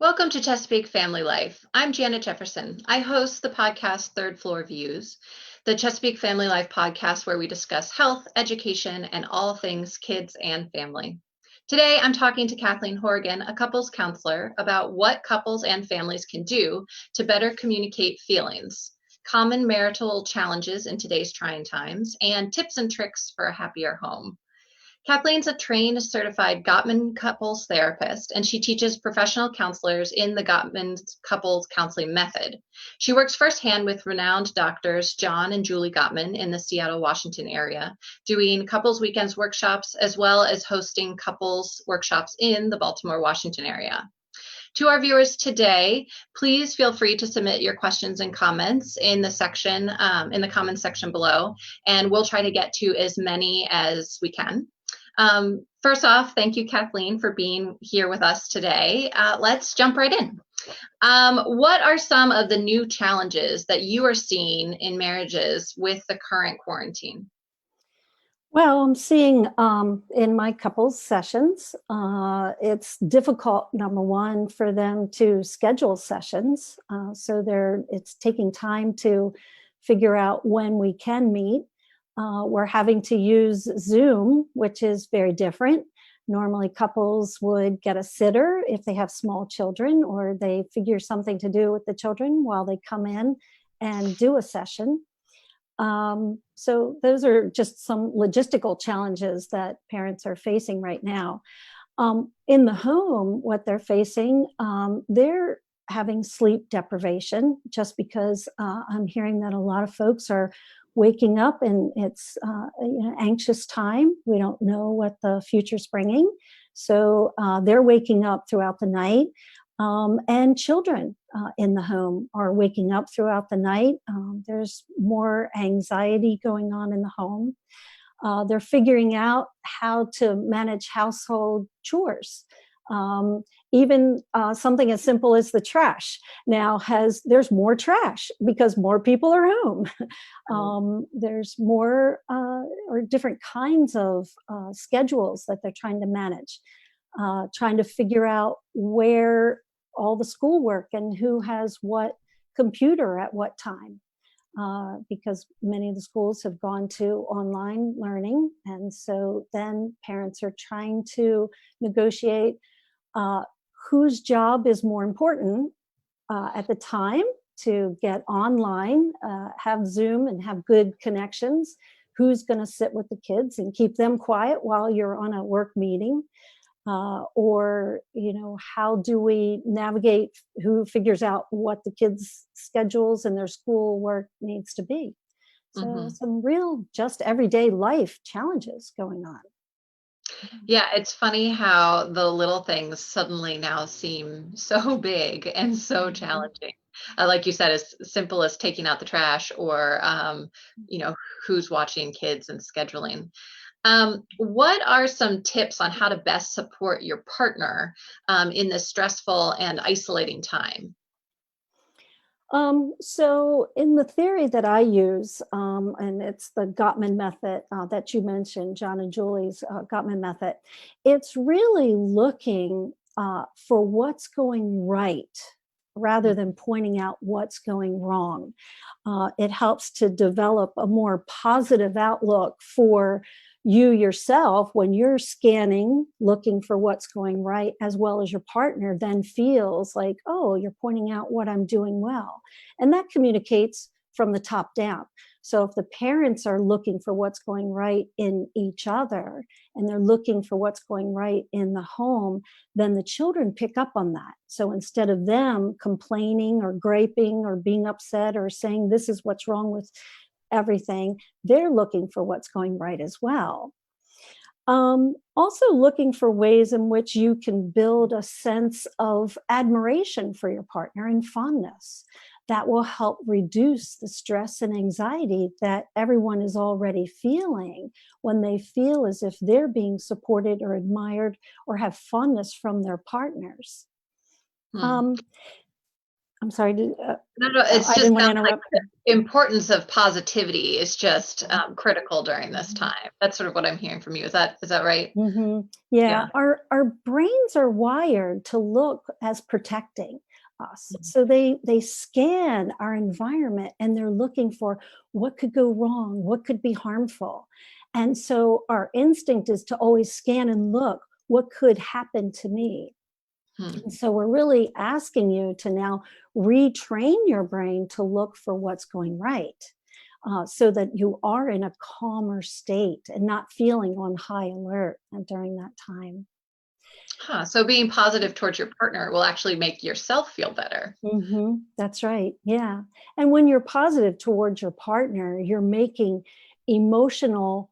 Welcome to Chesapeake Family Life. I'm Janet Jefferson. I host the podcast Third Floor Views, the Chesapeake Family Life podcast where we discuss health, education, and all things kids and family. Today, I'm talking to Kathleen Horrigan, a couples counselor, about what couples and families can do to better communicate feelings, common marital challenges in today's trying times, and tips and tricks for a happier home. Kathleen's a trained certified Gottman couples therapist, and she teaches professional counselors in the Gottman couples counseling method. She works firsthand with renowned doctors John and Julie Gottman in the Seattle, Washington area, doing couples weekends workshops, as well as hosting couples workshops in the Baltimore, Washington area. To our viewers today, please feel free to submit your questions and comments in the section, in the comments section below, and we'll try to get to as many as we can. First off, thank you, Kathleen, for being here with us today. Let's jump right in. What are some of the new challenges that you are seeing in marriages with the current quarantine? Well, I'm seeing in my couples sessions, it's difficult, number one, for them to schedule sessions. It's taking time to figure out when we can meet. We're having to use Zoom, which is very different. Normally, couples would get a sitter if they have small children, or they figure something to do with the children while they come in and do a session. So those are just some logistical challenges that parents are facing right now. In the home, what they're facing, they're having sleep deprivation just because I'm hearing that a lot of folks are waking up and it's anxious time. We don't know what the future's bringing. So they're waking up throughout the night. And children in the home are waking up throughout the night. There's more anxiety going on in the home. They're figuring out how to manage household chores. Even something as simple as the trash there's more trash because more people are home. There's more or different kinds of schedules that they're trying to manage, trying to figure out where all the schoolwork and who has what computer at what time, because many of the schools have gone to online learning. And so then parents are trying to negotiate whose job is more important at the time to get online, have Zoom and have good connections, who's going to sit with the kids and keep them quiet while you're on a work meeting. Or how do we navigate who figures out what the kids' schedules and their school work needs to be? So some real just everyday life challenges going on. Yeah, it's funny how the little things suddenly now seem so big and so challenging. Like you said, as simple as taking out the trash or, who's watching kids and scheduling. What are some tips on how to best support your partner in this stressful and isolating time? So in the theory that I use, and it's the Gottman method that you mentioned, John and Julie's Gottman method, it's really looking for what's going right rather than pointing out what's going wrong. It helps to develop a more positive outlook for you yourself when you're scanning, looking for what's going right, as well as your partner then feels like, oh, you're pointing out what I'm doing well. And that communicates from the top down. So if the parents are looking for what's going right in each other and they're looking for what's going right in the home, then the children pick up on that. So instead of them complaining or griping or being upset or saying this is what's wrong with everything, they're looking for what's going right as well. Also looking for ways in which you can build a sense of admiration for your partner and fondness. That will help reduce the stress and anxiety that everyone is already feeling when they feel as if they're being supported or admired or have fondness from their partners. I'm sorry, No, it's I just didn't want to sounds like interrupt. the importance of positivity is just critical during this time. That's sort of what I'm hearing from you. Is that right? Yeah, Yeah. our brains are wired to look as protecting us. Mhm. So they scan our environment and they're looking for what could go wrong, what could be harmful. And so our instinct is to always scan and look what could happen to me. Hmm. And so we're really asking you to now retrain your brain to look for what's going right, so that you are in a calmer state and not feeling on high alert during that time. Huh. So being positive towards your partner will actually make yourself feel better. That's right. Yeah. And when you're positive towards your partner, you're making emotional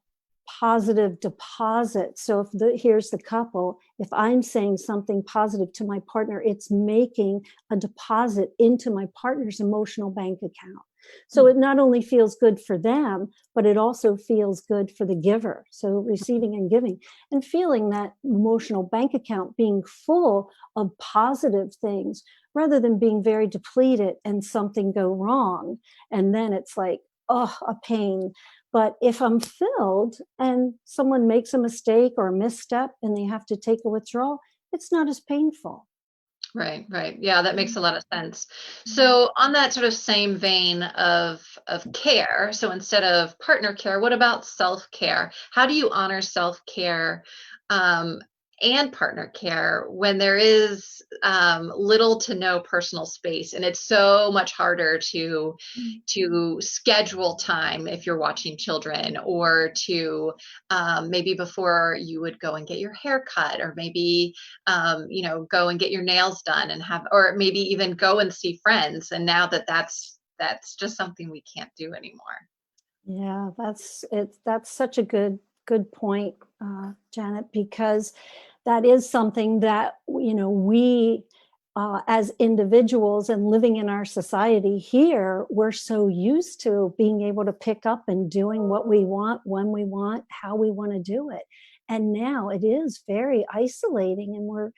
positive deposits. So here's the couple, if I'm saying something positive to my partner, it's making a deposit into my partner's emotional bank account. So Hmm. it not only feels good for them, but it also feels good for the giver. So receiving and giving and feeling that emotional bank account being full of positive things rather than being very depleted and something go wrong. And then it's like, oh, a pain. But if I'm filled and someone makes a mistake or a misstep and they have to take a withdrawal, it's not as painful. Right, right. Yeah, that makes a lot of sense. Mhm. So on that sort of same vein of care, so instead of partner care, what about self-care? How do you honor self-care um, and partner care when there is little to no personal space, and it's so much harder to schedule time if you're watching children, or to maybe before you would go and get your hair cut, or maybe go and get your nails done and have, or maybe even go and see friends. And now that's just something we can't do anymore. Yeah, that's such a good point, Janet, because that is something that we as individuals and living in our society here, we're so used to being able to pick up and doing what we want, when we want, how we want to do it. And now it is very isolating, and we're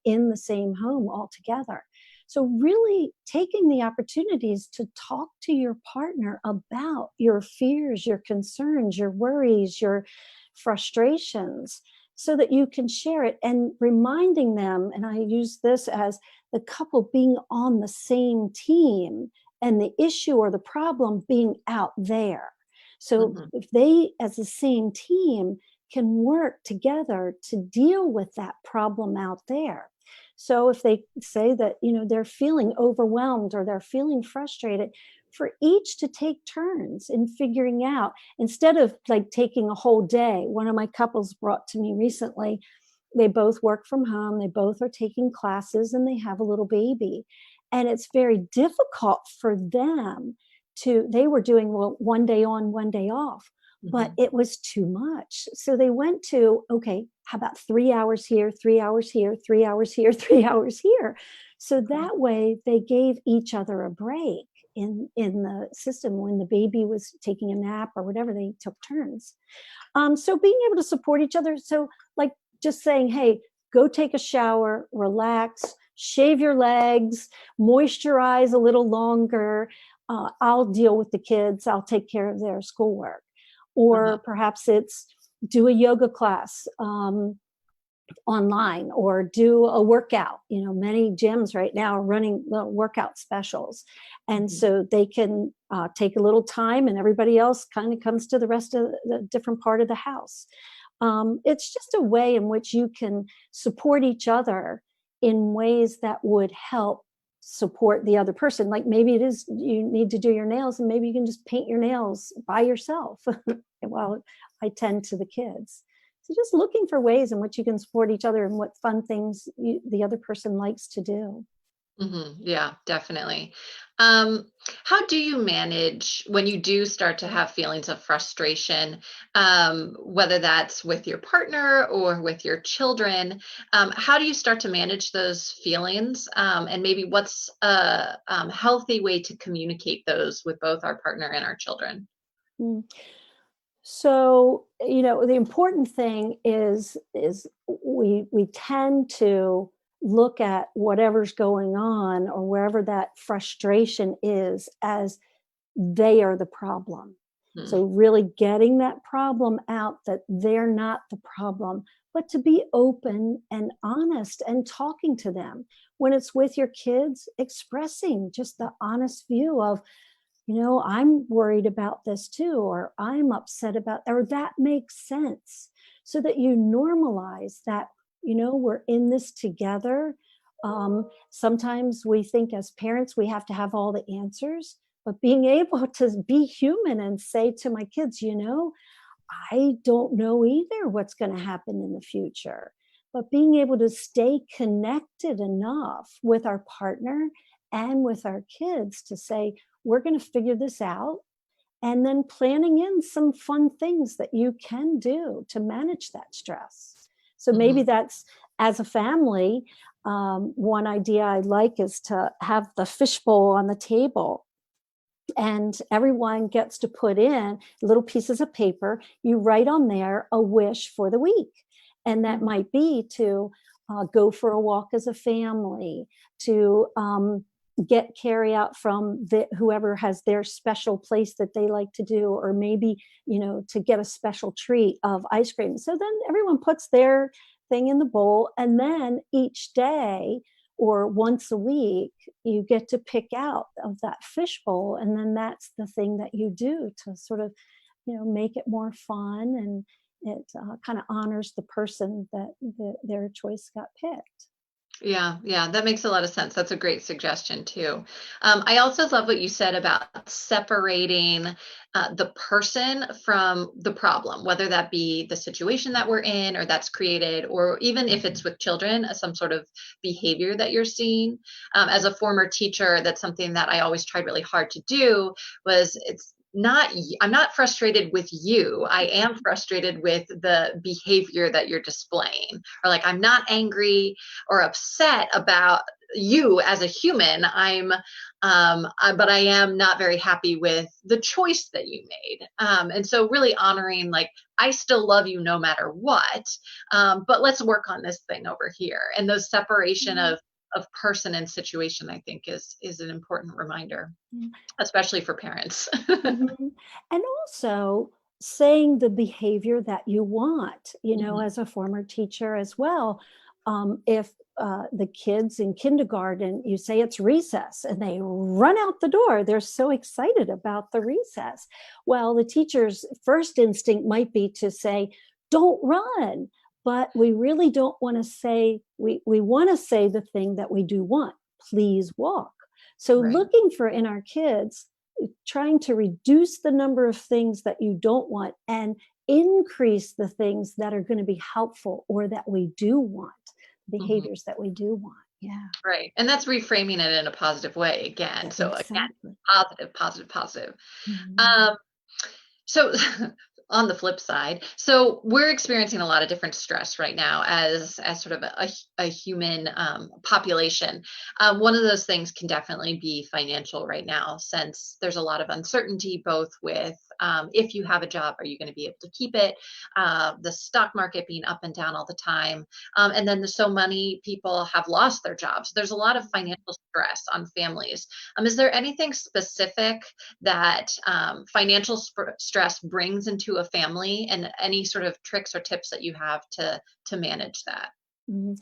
in the same home all together. So, really taking the opportunities to talk to your partner about your fears, your concerns, your worries, your frustrations, so that you can share it and reminding them. And I use this as the couple being on the same team and the issue or the problem being out there. So, Hmm. if they, as the same team, can work together to deal with that problem out there. So if they say that, they're feeling overwhelmed or they're feeling frustrated, for each to take turns in figuring out, instead of like taking a whole day. One of my couples brought to me recently, they both work from home, they both are taking classes, and they have a little baby. And it's very difficult for them they were doing, well, one day on, one day off, but Hmm. it was too much. So they went to, okay, how about 3 hours here, 3 hours here, 3 hours here, 3 hours here? So that way they gave each other a break in the system. When the baby was taking a nap or whatever, they took turns. So being able to support each other. So, like, just saying, hey, go take a shower, relax, shave your legs, moisturize a little longer. I'll deal with the kids, I'll take care of their schoolwork. Uh-huh. Or perhaps it's do a yoga class online, or do a workout. Many gyms right now are running little workout specials. And Hmm. so they can take a little time, and everybody else kind of comes to the rest of the different part of the house. It's just a way in which you can support each other in ways that would help support the other person. Like, maybe it is you need to do your nails, and maybe you can just paint your nails by yourself while I tend to the kids. So just looking for ways in which you can support each other and what fun things the other person likes to do. Yeah, definitely. Um, how do you manage when you do start to have feelings of frustration, whether that's with your partner or with your children? How do you start to manage those feelings? And maybe what's a healthy way to communicate those with both our partner and our children? Mm. So, the important thing is we tend to look at whatever's going on or wherever that frustration is as they are the problem. Hmm. So really getting that problem out, that they're not the problem, but to be open and honest and talking to them. When it's with your kids, expressing just the honest view of, I'm worried about this too, or I'm upset about, or that makes sense, so that you normalize that, we're in this together. Sometimes we think as parents we have to have all the answers, but being able to be human and say to my kids, I don't know either what's going to happen in the future. But being able to stay connected enough with our partner and with our kids to say, we're going to figure this out. And then planning in some fun things that you can do to manage that stress. So maybe Mhm. that's, as a family, one idea I like is to have the fishbowl on the table, and everyone gets to put in little pieces of paper. You write on there a wish for the week. And that might be to go for a walk as a family, to get carry out from whoever has their special place that they like to do, or maybe, to get a special treat of ice cream. So then everyone puts their thing in the bowl, and then each day or once a week, you get to pick out of that fishbowl, and then that's the thing that you do to sort of, make it more fun, and it kind of honors the person that their choice got picked. Yeah, yeah, that makes a lot of sense. That's a great suggestion too. I also love what you said about separating the person from the problem, whether that be the situation that we're in or that's created, or even if it's with children, some sort of behavior that you're seeing. As a former teacher, that's something that I always tried really hard to do. I'm not frustrated with you. I am frustrated with the behavior that you're displaying. Or like, I'm not angry or upset about you as a human. But I am not very happy with the choice that you made. And so really honoring, like, I still love you no matter what. But let's work on this thing over here. And the separation of person and situation, I think is an important reminder, especially for parents. Mhm. And also saying the behavior that you want, Mhm. as a former teacher as well. If the kids in kindergarten, you say it's recess and they run out the door, they're so excited about the recess. Well, the teacher's first instinct might be to say, don't run. But we really don't want to say, we want to say the thing that we do want, please walk. So Right. looking for in our kids, trying to reduce the number of things that you don't want and increase the things that are going to be helpful or that we do want, Mhm. behaviors that we do want. Yeah, Right. And that's reframing it in a positive way again. So again, exactly. positive, positive, positive. Mhm. Um, So on the flip side, so we're experiencing a lot of different stress right now as sort of a human population. One of those things can definitely be financial right now, since there's a lot of uncertainty, both with if you have a job, are you going to be able to keep it? The stock market being up and down all the time, and then there's so many people have lost their jobs. There's a lot of financial stress on families. Is there anything specific that financial stress brings into a family, and any sort of tricks or tips that you have to manage that? Mhm.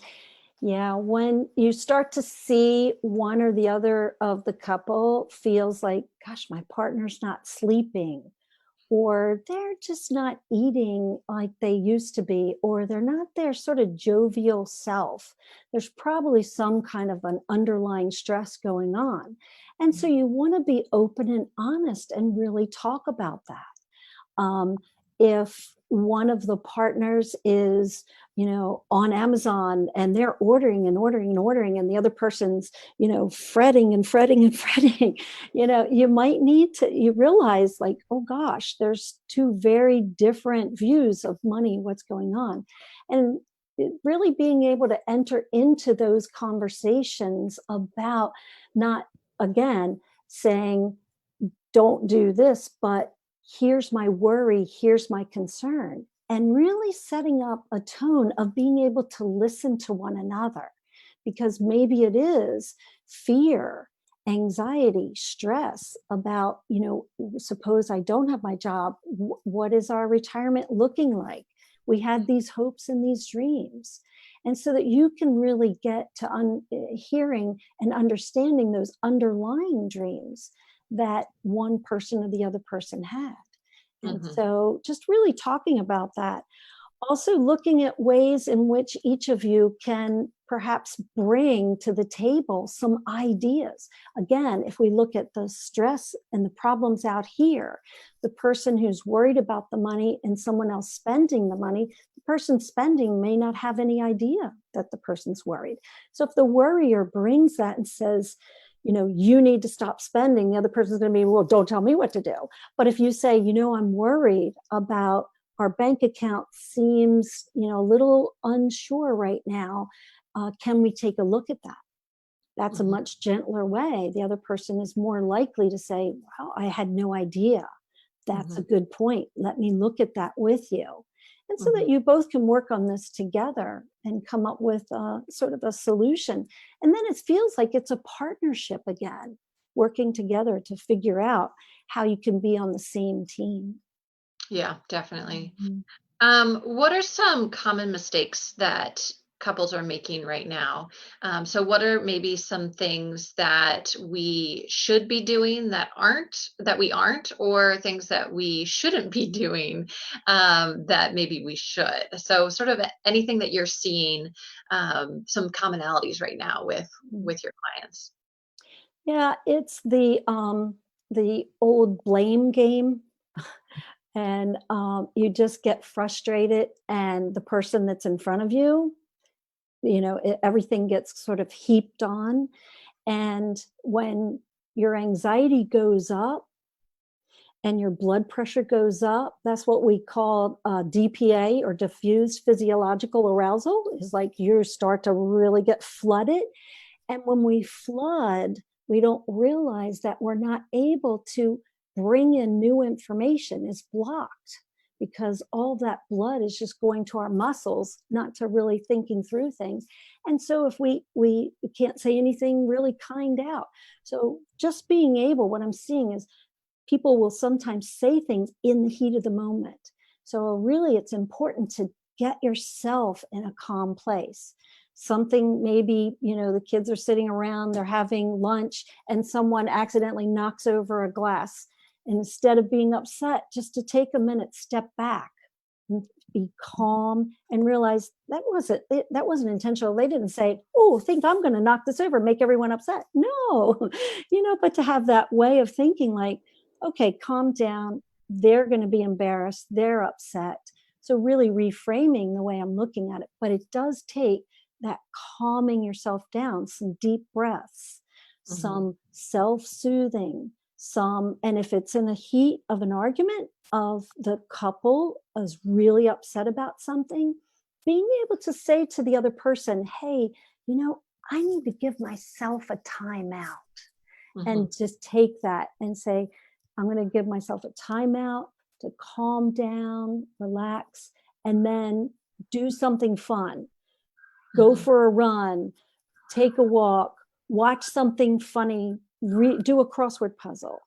Yeah, when you start to see one or the other of the couple feels like, gosh, my partner's not sleeping, or they're just not eating like they used to be, or they're not their sort of jovial self, there's probably some kind of an underlying stress going on. And so you want to be open and honest and really talk about that. If one of the partners is, on Amazon and they're ordering and ordering and ordering, and the other person's, fretting and fretting and fretting, you might need to, you realize like, oh gosh, there's two very different views of money, what's going on. And really being able to enter into those conversations about not, again, saying, don't do this, but here's my worry, here's my concern, and really setting up a tone of being able to listen to one another. because maybe it is fear, anxiety, stress about, suppose I don't have my job. What is our retirement looking like? We had these hopes and these dreams. And so that you can really get to hearing and understanding those underlying dreams that one person or the other person had. And Mhm. so just really talking about that. Also looking at ways in which each of you can perhaps bring to the table some ideas. Again, if we look at the stress and the problems out here, the person who's worried about the money and someone else spending the money, the person spending may not have any idea that the person's worried. So if the worrier brings that and says, you need to stop spending, the other person's going to be, well, don't tell me what to do. But if you say, I'm worried about our bank account seems, a little unsure right now. Can we take a look at that? That's a Mhm. much gentler way. The other person is more likely to say, wow, I had no idea. That's a Mhm. good point. Let me look at that with you. And so that Mhm. you both can work on this together and come up with sort of a solution. And then it feels like it's a partnership again, working together to figure out how you can be on the same team. Yeah, definitely. Mhm. What are some common mistakes that couples are making right now? So what are maybe some things that we should be doing that we aren't, or things that we shouldn't be doing that maybe we should? So sort of anything that you're seeing, some commonalities right now with your clients. Yeah, it's the old blame game, and you just get frustrated, and the person that's in front of you, everything gets sort of heaped on, and when your anxiety goes up and your blood pressure goes up, that's what we call DPA, or diffused physiological arousal. Is like you start to really get flooded. And when we flood, we don't realize that we're not able to bring in new information. It's blocked because all that blood is just going to our muscles, not to really thinking through things. And so if we can't say anything really kind out. So just being able, what I'm seeing is people will sometimes say things in the heat of the moment. So really it's important to get yourself in a calm place. Something, maybe, the kids are sitting around, they're having lunch, and someone accidentally knocks over a glass. Instead of being upset, just to take a minute, step back and be calm and realize that wasn't intentional. They didn't say, oh, think I'm going to knock this over, make everyone upset. No. But to have that way of thinking, like, okay, calm down, they're going to be embarrassed, they're upset. So really reframing the way I'm looking at it. But it does take that calming yourself down, some deep breaths, Mhm. some self-soothing, and if it's in the heat of an argument, of the couple is really upset about something, being able to say to the other person, hey, I need to give myself a timeout, Mhm. and just take that and say, I'm going to give myself a timeout to calm down, relax, and then do something fun. Go Mhm. for a run, take a walk, watch something funny, do a crossword puzzle,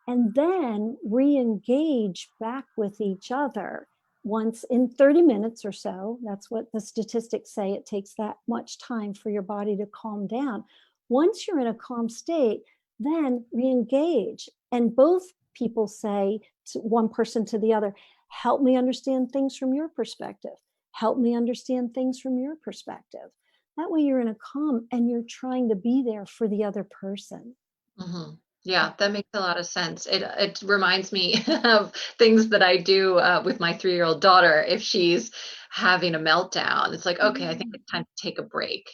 and then re-engage back with each other once in 30 minutes or so. That's what the statistics say. It takes that much time for your body to calm down. Once you're in a calm state, then re-engage. And both people say to one person to the other, help me understand things from your perspective. Help me understand things from your perspective. That way you're in a calm and you're trying to be there for the other person. Mhm. Yeah, that makes a lot of sense. It reminds me of things that I do with my 3-year-old daughter. If she's having a meltdown, it's like, okay, I think Mm, it's time to take a break.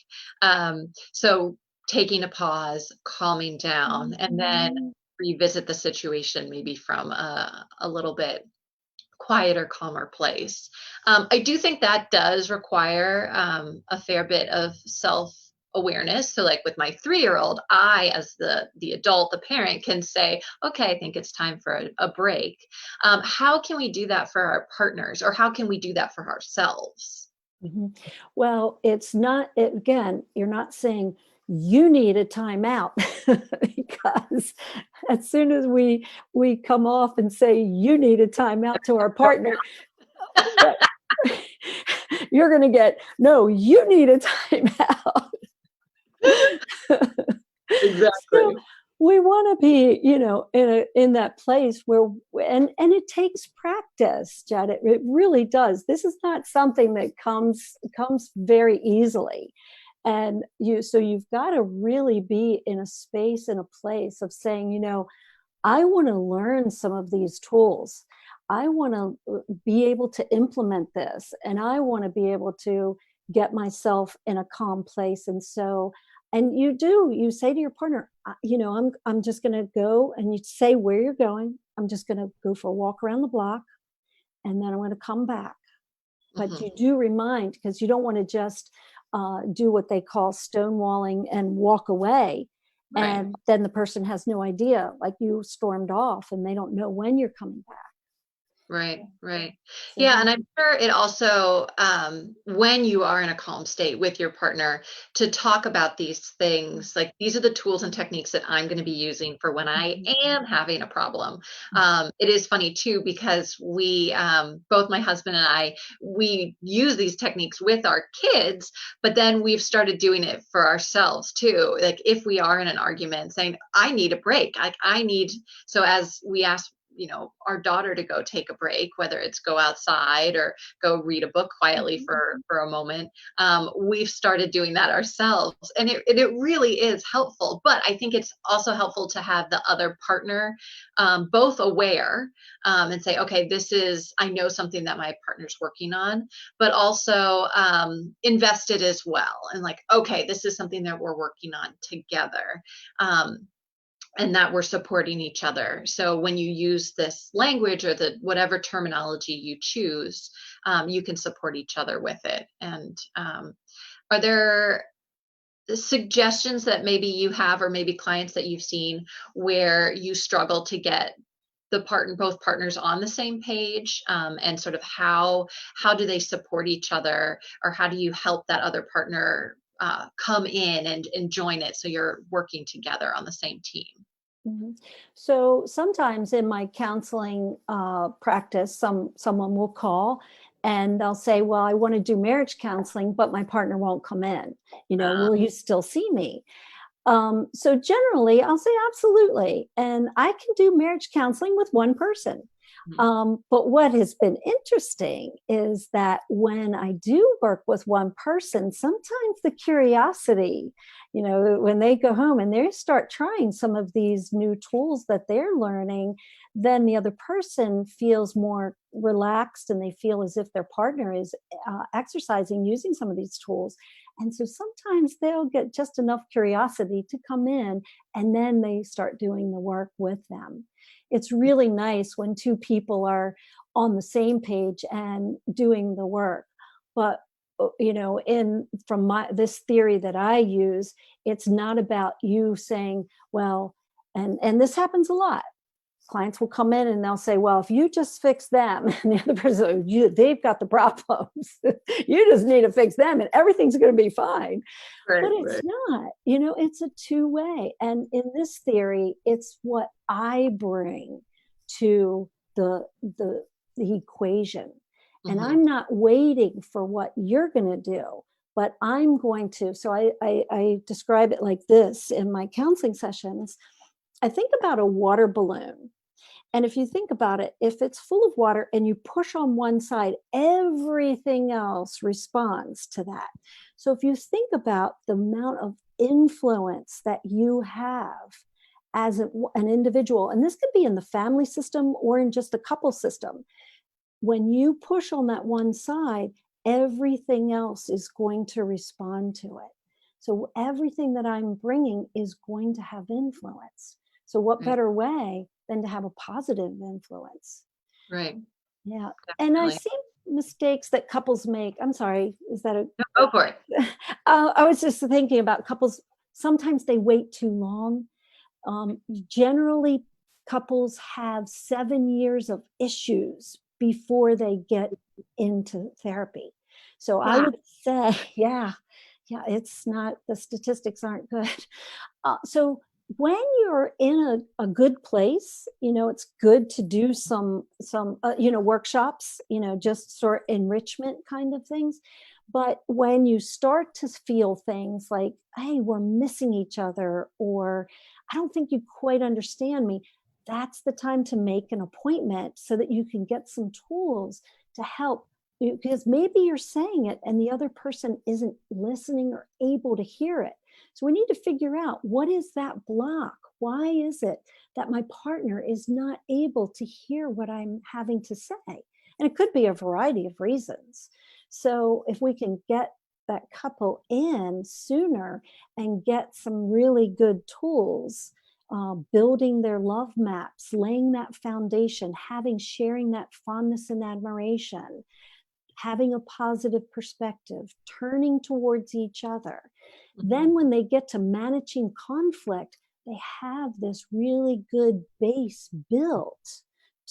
So taking a pause, calming down, and then mhm, revisit the situation maybe from a little bit quieter, calmer place. I do think that does require a fair bit of self awareness. So, like with my 3-year-old, I, as the adult, the parent, can say, "Okay, I think it's time for a break." How can we do that for our partners, or how can we do that for ourselves? Mhm. Well, it's not, again, you're not saying you need a timeout because as soon as we come off and say you need a timeout to our partner, what you're going to get, no, you need a timeout. So Exactly. we want to be, in that place where, and it takes practice, Jed. It really does. This is not something that comes very easily. And so you've got to really be in a space, in a place of saying, I want to learn some of these tools. I want to be able to implement this, and I want to be able to get myself in a calm place. And so, and you say to your partner, I'm just going to go, and you say where you're going. I'm just going to go for a walk around the block, and then I'm going to come back. But Mhm. you do remind, because you don't want to just do what they call stonewalling and walk away. Right. And then the person has no idea, like you stormed off and they don't know when you're coming back. Right, right. Yeah, So, and I'm sure it also, when you are in a calm state with your partner, to talk about these things, like these are the tools and techniques that I'm going to be using for when I mhm, am having a problem. mhm, It is funny too, because both my husband and I, we use these techniques with our kids, but then we've started doing it for ourselves too. Like if we are in an argument, saying, I need a break, like I need, so as we ask, our daughter to go take a break, whether it's go outside or go read a book quietly mhm, for a moment. We've started doing that ourselves, and it really is helpful. But I think it's also helpful to have the other partner both aware, and say, okay, this is, I know something that my partner's working on, but also invested as well, and like, okay, this is something that we're working on together. Um, and that we're supporting each other. So when you use this language or the whatever terminology you choose, you can support each other with it. And are there suggestions that maybe you have, or maybe clients that you've seen, where you struggle to get both partners on the same page, and sort of how do they support each other, or how do you help that other partner come in and join it, so you're working together on the same team? mhm. So sometimes in my counseling practice, someone will call and they'll say, "Well, I want to do marriage counseling, but my partner won't come in. Will you still see me?" So generally, I'll say absolutely. And I can do marriage counseling with one person. Mhm. But what has been interesting is that when I do work with one person, sometimes the curiosity, when they go home and they start trying some of these new tools that they're learning, then the other person feels more relaxed and they feel as if their partner is exercising using some of these tools. And so sometimes they'll get just enough curiosity to come in and then they start doing the work with them. It's really nice when two people are on the same page and doing the work. But in from my this theory that I use, it's not about you saying, well, and this happens a lot. Clients will come in and they'll say, well, if you just fix them, and the other person, they've got the problems. You just need to fix them and everything's going to be fine. But Right, it's right. not, it's a two-way. And in this theory, it's what I bring to the equation. And Mhm. I'm not waiting for what you're going to do, but I'm going to. So I describe it like this in my counseling sessions. I think about a water balloon. And if you think about it, if it's full of water and you push on one side, everything else responds to that. So if you think about the amount of influence that you have as an individual, and this could be in the family system or in just a couple system, when you push on that one side, everything else is going to respond to it. So everything that I'm bringing is going to have influence. So what Right, better way than to have a positive influence? right, Yeah. And I definitely. see mistakes that couples make. I'm sorry, is that a No, go for it. I was just thinking about couples. Sometimes they wait too long. Generally, couples have 7 years of issues before they get into therapy. So I Wow. would say, yeah, it's not, the statistics aren't good. So when you're in a good place, it's good to do some workshops, just sort enrichment kind of things. But when you start to feel things like, hey, we're missing each other, or I don't think you quite understand me, that's the time to make an appointment so that you can get some tools to help you, because maybe you're saying it and the other person isn't listening or able to hear it. So we need to figure out, what is that block? Why is it that my partner is not able to hear what I'm having to say? And it could be a variety of reasons. So if we can get that couple in sooner and get some really good tools, building their love maps, laying that foundation, sharing that fondness and admiration, having a positive perspective, turning towards each other. Then when they get to managing conflict, they have this really good base built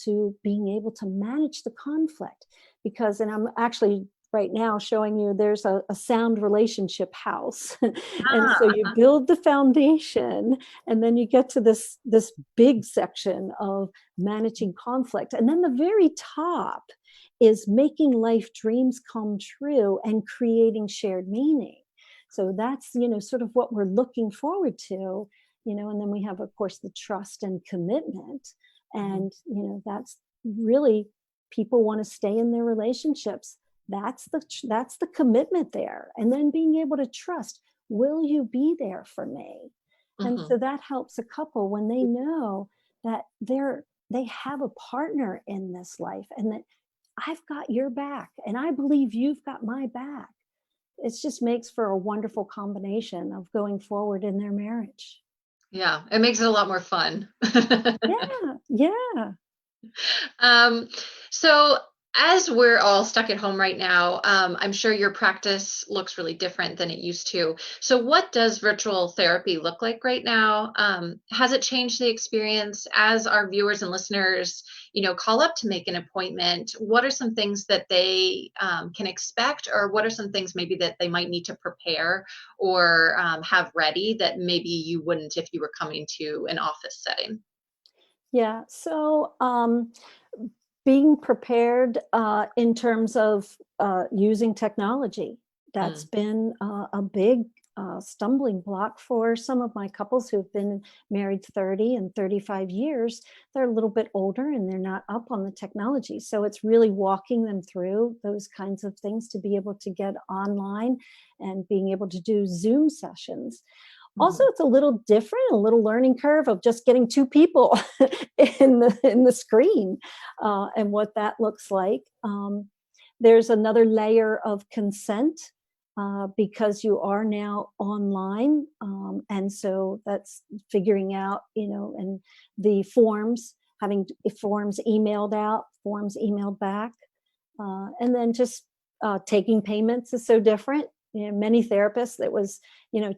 to being able to manage the conflict. Because, and I'm actually right now showing you, there's a sound relationship house. And so you build the foundation, and then you get to this big section of managing conflict. And then the very top is making life dreams come true and creating shared meaning. So that's, sort of what we're looking forward to, and then we have, of course, the trust and commitment. And, that's really, people want to stay in their relationships. That's the commitment there. And then being able to trust, will you be there for me? And so that helps a couple when they know that they have a partner in this life, and that I've got your back and I believe you've got my back. It just makes for a wonderful combination of going forward in their marriage. Yeah, it makes it a lot more fun. Yeah. So as we're all stuck at home right now, I'm sure your practice looks really different than it used to. So what does virtual therapy look like right now? Has it changed the experience? As our viewers and listeners, call up to make an appointment, what are some things that they can expect, or what are some things maybe that they might need to prepare or have ready that maybe you wouldn't if you were coming to an office setting? Yeah. So being prepared in terms of using technology, that's Mm. been a big stumbling block for some of my couples who've been married 30 and 35 years. They're a little bit older and they're not up on the technology. So it's really walking them through those kinds of things to be able to get online and being able to do Zoom sessions. Also, it's a little different, a little learning curve of just getting two people in the screen, and what that looks like. There's another layer of consent, because you are now online, and so that's figuring out, and the forms, having forms emailed out, forms emailed back, and then just taking payments is so different. Many therapists, it was,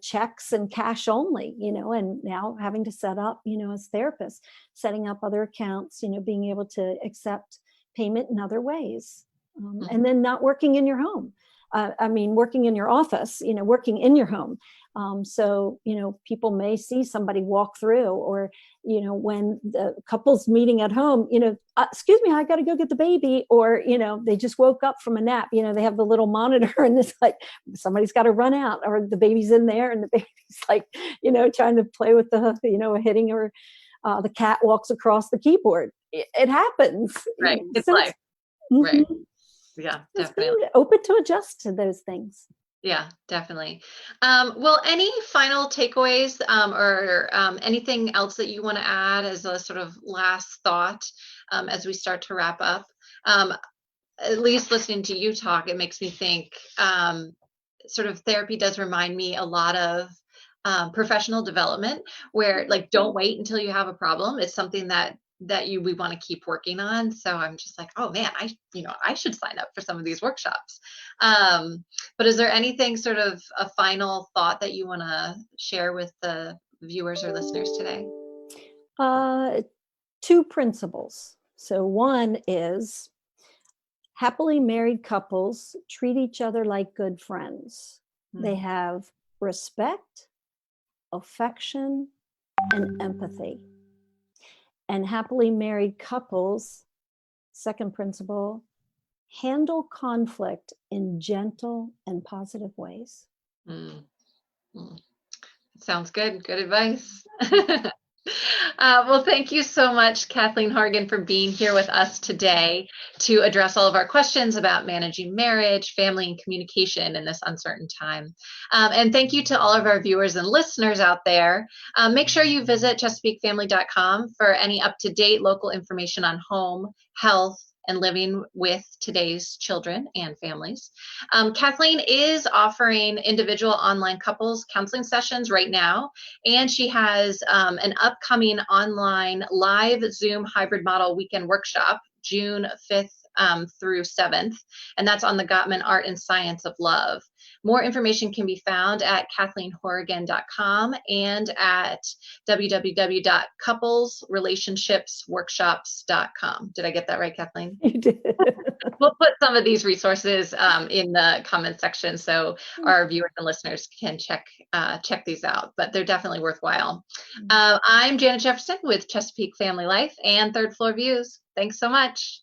checks and cash only, and now having to set up, as therapists, setting up other accounts, being able to accept payment in other ways. And then not working in your home. Working in your office, working in your home. So, people may see somebody walk through, or, when the couple's meeting at home, excuse me, I got to go get the baby, or, they just woke up from a nap, they have the little monitor and it's like, somebody's got to run out, or the baby's in there and the baby's like, trying to play with the, hitting, or the cat walks across the keyboard. It happens. Right. It's So life. Right. mhm. Yeah, It's definitely. being open to adjust to those things. Yeah, definitely. Well, any final takeaways or anything else that you want to add as a sort of last thought as we start to wrap up? At least listening to you talk, it makes me think sort of therapy does remind me a lot of professional development, where like, don't wait until you have a problem. It's something that we want to keep working on. So I'm just like, oh man, I should sign up for some of these workshops. But is there anything, sort of a final thought that you want to share with the viewers or listeners today? Uh, Two principles. So one is, Happily married couples treat each other like good friends. They Mm. have respect, affection, and empathy. And happily married couples, second principle, handle conflict in gentle and positive ways. Mm. Mm. Sounds good. Good advice. Well, thank you so much, Kathleen Horrigan, for being here with us today to address all of our questions about managing marriage, family, and communication in this uncertain time. And thank you to all of our viewers and listeners out there. Make sure you visit ChesapeakeFamily.com for any up-to-date local information on home, health, and living with today's children and families. Kathleen is offering individual online couples counseling sessions right now, and she has an upcoming online live Zoom hybrid model weekend workshop, June 5th through 7th, and that's on the Gottman Art and Science of Love. More information can be found at KathleenHorrigan.com and at www.couplesrelationshipsworkshops.com. Did I get that right, Kathleen? You did. We'll put some of these resources in the comment section so our viewers and listeners can check these out, but they're definitely worthwhile. I'm Janet Jefferson with Chesapeake Family Life and Third Floor Views. Thanks so much.